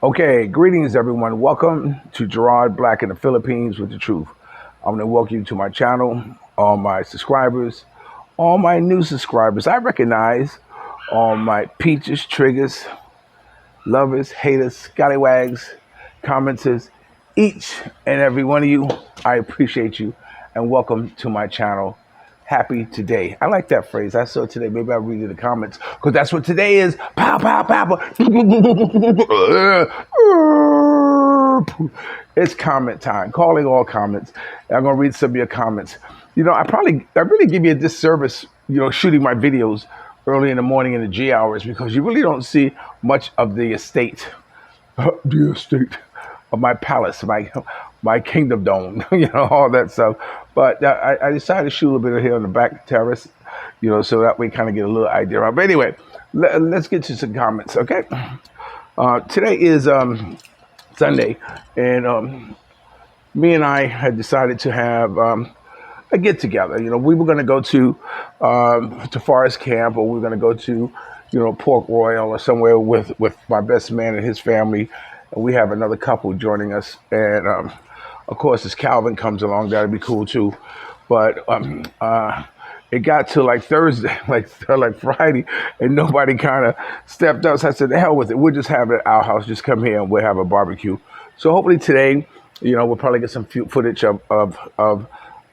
Okay, greetings everyone. Welcome to Gerard Black in the Philippines with the truth. I'm going to welcome you to my channel, all my subscribers, all my new subscribers. I recognize all my peaches, triggers, lovers, haters, scallywags, commenters, each and every one of you. I appreciate you and welcome to my channel. Happy today. I like that phrase. I saw it today. Maybe I'll read it in the comments because that's what today is. Pow, pow, pow, pow. It's comment time. Calling all comments. I'm going to read some of your comments. I really give you a disservice, shooting my videos early in the morning in the G hours because you really don't see much of the estate of my palace, my kingdom dome, all that stuff. But I decided to shoot a little bit of here on the back terrace, so that we kind of get a little idea of. But anyway, let's get to some comments, okay? Today is Sunday, and me and I had decided to have a get together. We were going to go to Forest Camp, or we were going to go to Port Royal or somewhere with my best man and his family. And we have another couple joining us, and of course, as Calvin comes along, that'd be cool too. But it got to like Thursday, like Friday, and nobody kind of stepped up. So I said, "The hell with it. We'll just have it at our house. Just come here and we'll have a barbecue." So hopefully today, we'll probably get some footage of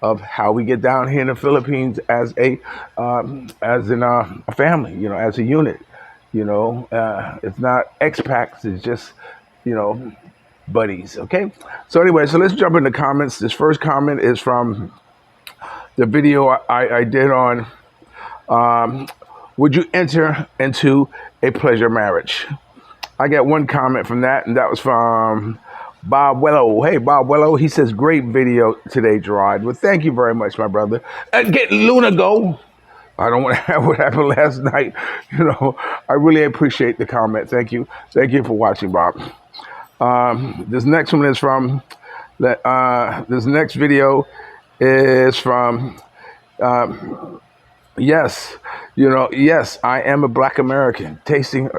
how we get down here in the Philippines as a family, as a unit. It's not expats. It's just buddies. Okay. So anyway, so let's jump into comments. This first comment is from the video I did on would you enter into a pleasure marriage? I got one comment from that, and that was from Bob Wello. Hey, Bob Wello. He says, great video today, Gerard. Well, thank you very much, my brother. And get Luna go. I don't want to have what happened last night. I really appreciate the comment. Thank you. Thank you for watching, Bob. This next one is from, this next video is from, yes, yes, I am a Black American, tasting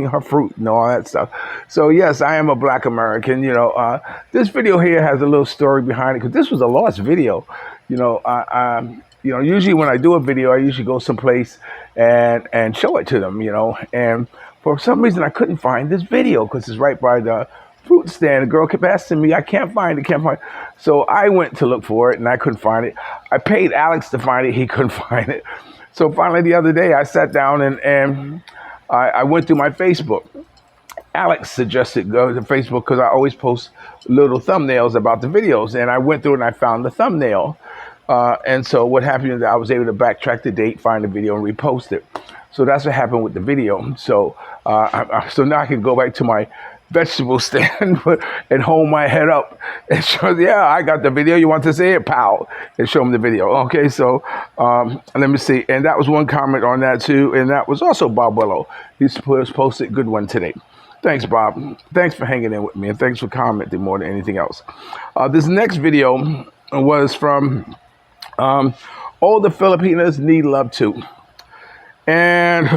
her fruit and all that stuff. So yes, I am a Black American. This video here has a little story behind it because this was a lost video. Usually when I do a video, I usually go someplace and show it to them. And for some reason I couldn't find this video because it's right by the fruit stand. The girl kept asking me, I can't find it. So I went to look for it and I couldn't find it. I paid Alex to find it. He couldn't find it. So finally the other day I sat down and I went through my Facebook. Alex suggested go to Facebook because I always post little thumbnails about the videos. And I went through and I found the thumbnail. And so what happened is I was able to backtrack the date, find the video, and repost it. So that's what happened with the video. So so now I can go back to my vegetable stand and hold my head up and show, yeah, I got the video. You want to see it? Pow. And show them the video. Okay, so let me see. And that was one comment on that too. And that was also Bob Willow. He's posted good one today. Thanks, Bob. Thanks for hanging in with me. And thanks for commenting more than anything else. This next video was from all the Filipinos need love too. And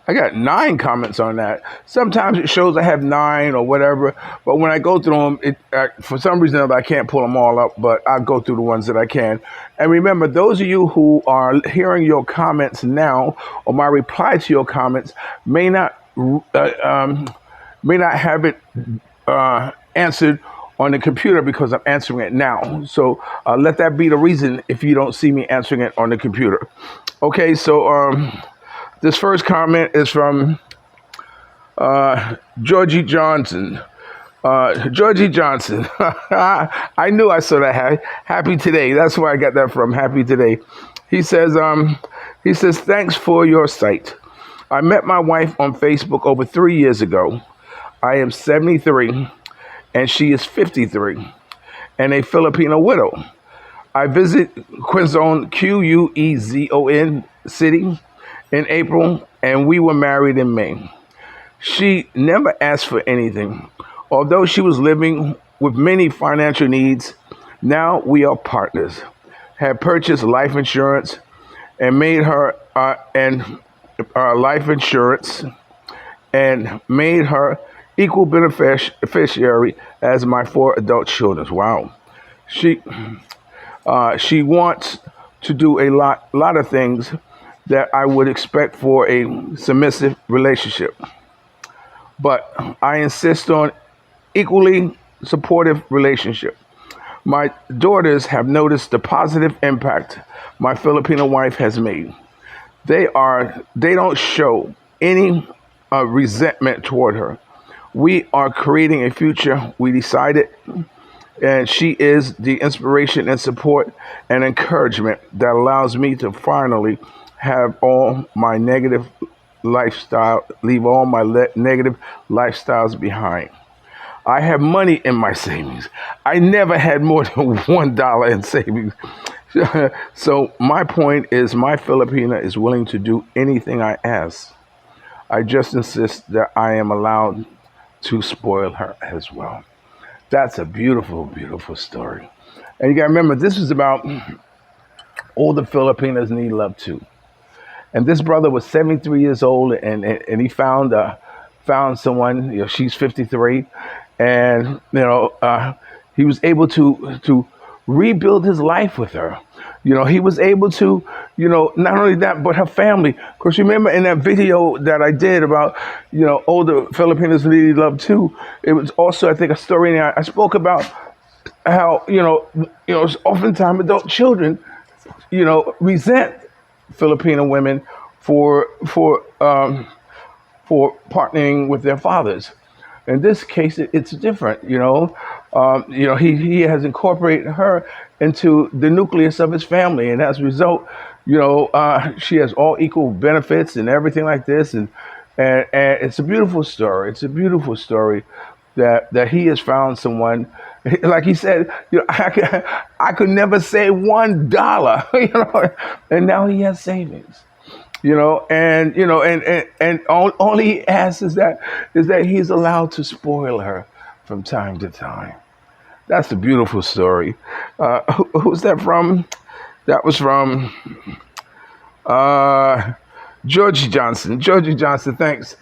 I got 9 comments on that. Sometimes it shows I have 9 or whatever, but when I go through them, for some reason I can't pull them all up, but I'll go through the ones that I can. And remember, those of you who are hearing your comments now, or my reply to your comments, may not have it answered on the computer because I'm answering it now. So let that be the reason if you don't see me answering it on the computer. Okay, so this first comment is from Georgie Johnson. Georgie Johnson. I knew I saw that. Happy today. That's where I got that from. Happy today. He says, thanks for your site. I met my wife on Facebook over 3 years ago. I am 73 and she is 53 and a Filipino widow. I visit Quezon, Quezon City in April, and we were married in May. She never asked for anything. Although she was living with many financial needs, now we are partners. Had purchased life insurance and made her life insurance and made her equal beneficiary as my 4 adult children. Wow. She she wants to do a lot of things that I would expect for a submissive relationship, but I insist on equally supportive relationship. My daughters have noticed the positive impact my Filipino wife has made. They don't show any resentment toward her. We are creating a future we decided, and she is the inspiration and support and encouragement that allows me to finally have all my negative leave all my negative lifestyles behind. I have money in my savings. I never had more than $1 in savings. So my point is, my Filipina is willing to do anything I ask. I just insist that I am allowed to spoil her as well. That's a beautiful, beautiful story. And you got to remember, this is about all the Filipinas need love too. And this brother was 73 years old, and he found someone. She's 53, and he was able to rebuild his life with her. He was able to, not only that, but her family. Of course, you remember in that video that I did about, older Filipinos need love too. It was also, I think, a story I spoke about how, oftentimes adult children, resent Filipino women for partnering with their fathers. In this case, it's different. He has incorporated her into the nucleus of his family, and as a result, she has all equal benefits and everything like this, and it's a beautiful story. It's a beautiful story that he has found someone. Like he said, I could never save $1, and now he has savings. And all he asks is that he's allowed to spoil her from time to time. That's a beautiful story. Who's that from? That was from Georgie Johnson. Georgie Johnson, thanks.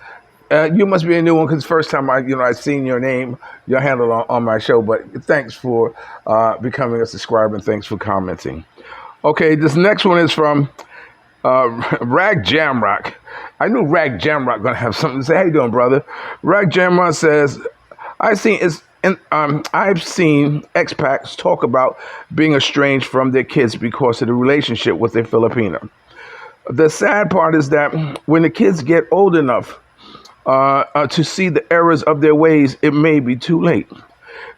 You must be a new one because first time I've seen your name, your handle on my show. But thanks for becoming a subscriber and thanks for commenting. Okay, this next one is from Rag Jamrock. I knew Rag Jamrock gonna have something to say. How you doing, brother? Rag Jamrock says, I've seen expats talk about being estranged from their kids because of the relationship with their Filipino. The sad part is that when the kids get old enough to see the errors of their ways, it may be too late.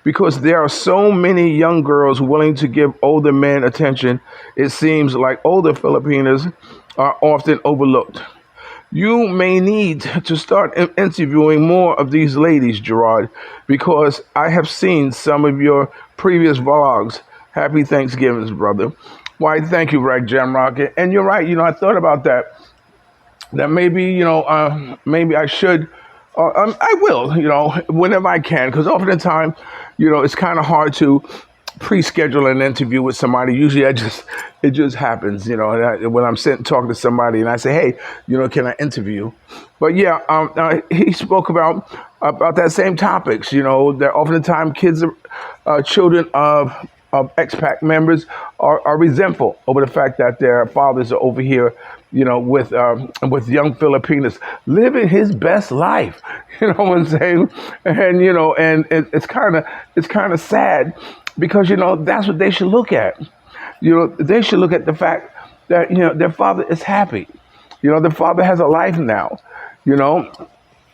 Because there are so many young girls willing to give older men attention, it seems like older Filipinas are often overlooked. You may need to start interviewing more of these ladies, Gerard, because I have seen some of your previous vlogs. Happy Thanksgiving, brother. Why, thank you, Rag Jamrock. And you're right, I thought about that. That maybe, maybe I should, I will, whenever I can, because often the time, it's kind of hard to pre-schedule an interview with somebody. Usually it just happens, when I'm sitting talking to somebody and I say, hey, can I interview? But yeah, he spoke about that same topics, that oftentimes kids, children of expat members are resentful over the fact that their fathers are over here, with young Filipinos living his best life. You know what I'm saying? And it's kind of sad because that's what they should look at. They should look at the fact that their father is happy. Their father has a life now.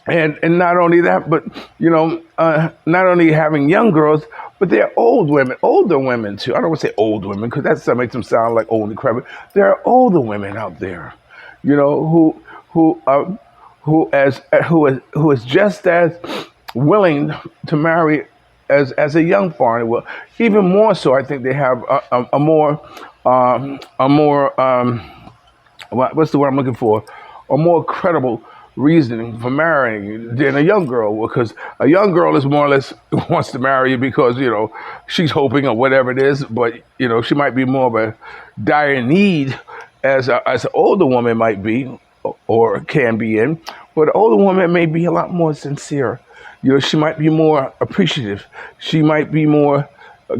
And not only that, but not only having young girls, but they're older women too. I don't want to say old women because that makes them sound like old and decrepit. There are older women out there, who is just as willing to marry as a young foreigner. Well, even more so, I think they have a more what's the word I'm looking for? A more credible reasoning for marrying than a young girl, because a young girl is more or less wants to marry you because she's hoping or whatever it is, but she might be more of a dire need as an older woman might be. or can be in. But the older woman may be a lot more sincere. She might be more appreciative. She might be more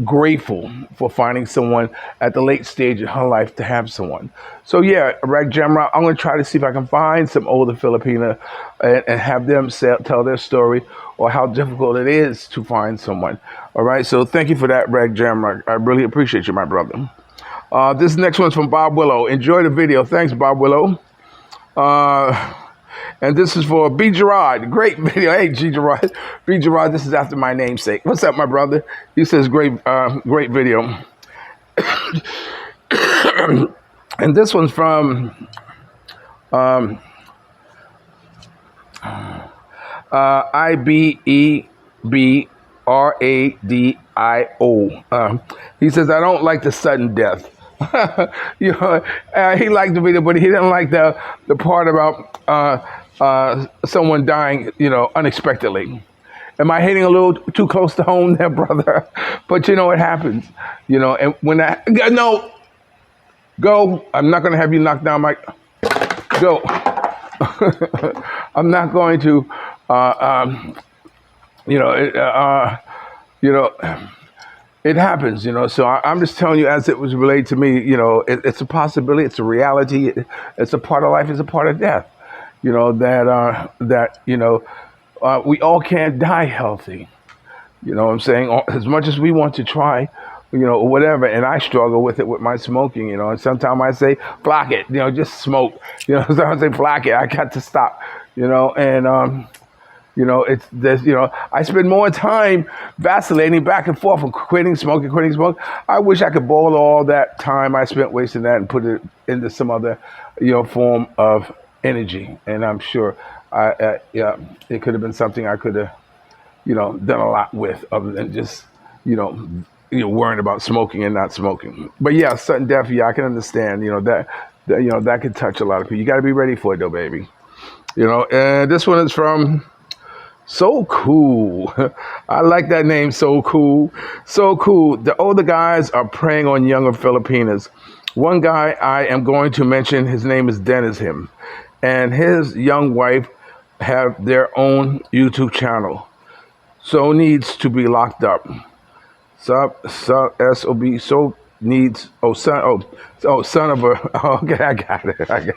grateful for finding someone at the late stage of her life to have someone. So yeah, Rag Jamra, I'm going to try to see if I can find some older Filipina and have them tell their story or how difficult it is to find someone. All right, so thank you for that, Rag Jamra. I really appreciate you, my brother. This next one's from Bob Willow. Enjoy the video. Thanks, Bob Willow. And this is for B. Gerard. Great video. Hey, G. Gerard. B. Gerard, this is after my namesake. What's up, my brother? He says, great video. And this one's from IBEBRADIO. He says, I don't like the sudden death. He liked the video, but he didn't like the part about someone dying, unexpectedly. Am I hitting a little too close to home there, brother? But it happens, and when no, go. I'm not going to have you knock down my, go. I'm not going to, it happens, so I'm just telling you as it was relayed to me, it's a possibility, it's a reality, it's a part of life, it's a part of death, that we all can't die healthy. You know what I'm saying? As much as we want to try, or whatever, and I struggle with it with my smoking, and sometimes I say, flock it, just smoke. Sometimes I say, flock it, I got to stop, and it's this, I spend more time vacillating back and forth from quitting smoking. I wish I could boil all that time I spent wasting that and put it into some other, form of energy. And I'm sure it could have been something I could have, done a lot with other than just, worrying about smoking and not smoking. But yeah, sudden death, I can understand, that could touch a lot of people. You got to be ready for it though, baby. And this one is from So Cool. I like that name, So Cool. So Cool. The older guys are preying on younger Filipinas. One guy I am going to mention, his name is Dennis Him, and his young wife have their own YouTube channel. So needs to be locked up. SOB, so needs, son of a, okay, I got it.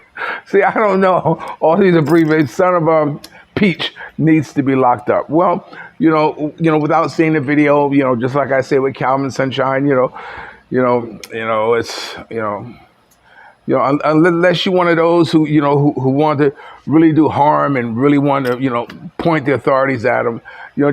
See, I don't know all these abbreviations. Son of a Peach needs to be locked up. Well, without seeing the video, just like I say with Calvin Sunshine, it's, unless you're one of those who want to really do harm and really want to, point the authorities at them,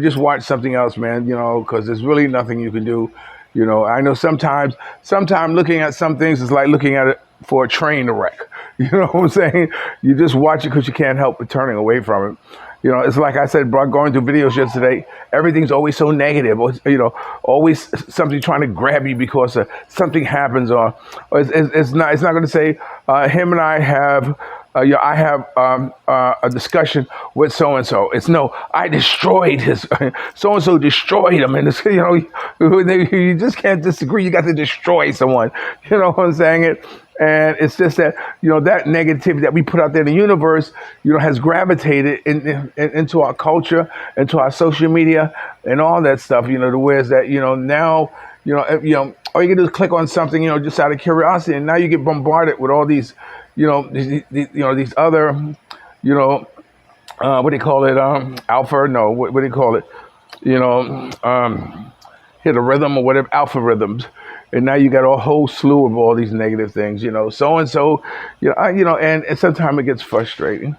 just watch something else, man, because there's really nothing you can do. I know sometimes looking at some things is like looking at it for a train wreck. You know what I'm saying? You just watch it because you can't help but turning away from it. It's like I said, bro, going through videos yesterday, everything's always so negative, always something trying to grab you because something happens, or it's not going to say, him and I have, I have a discussion with so-and-so. It's no, I destroyed his, so-and-so destroyed him. And it's, you just can't disagree. You got to destroy someone. You know what I'm saying? And it's just that, that negativity that we put out there in the universe, has gravitated into our culture, into our social media and all that stuff, to where that, now, all you can do is click on something, just out of curiosity. And now you get bombarded with all these, these other, what do you call it? Alpha? No, what do you call it? Hit a rhythm or whatever, alpha rhythms. And now you got a whole slew of all these negative things, so-and-so, and sometimes it gets frustrating.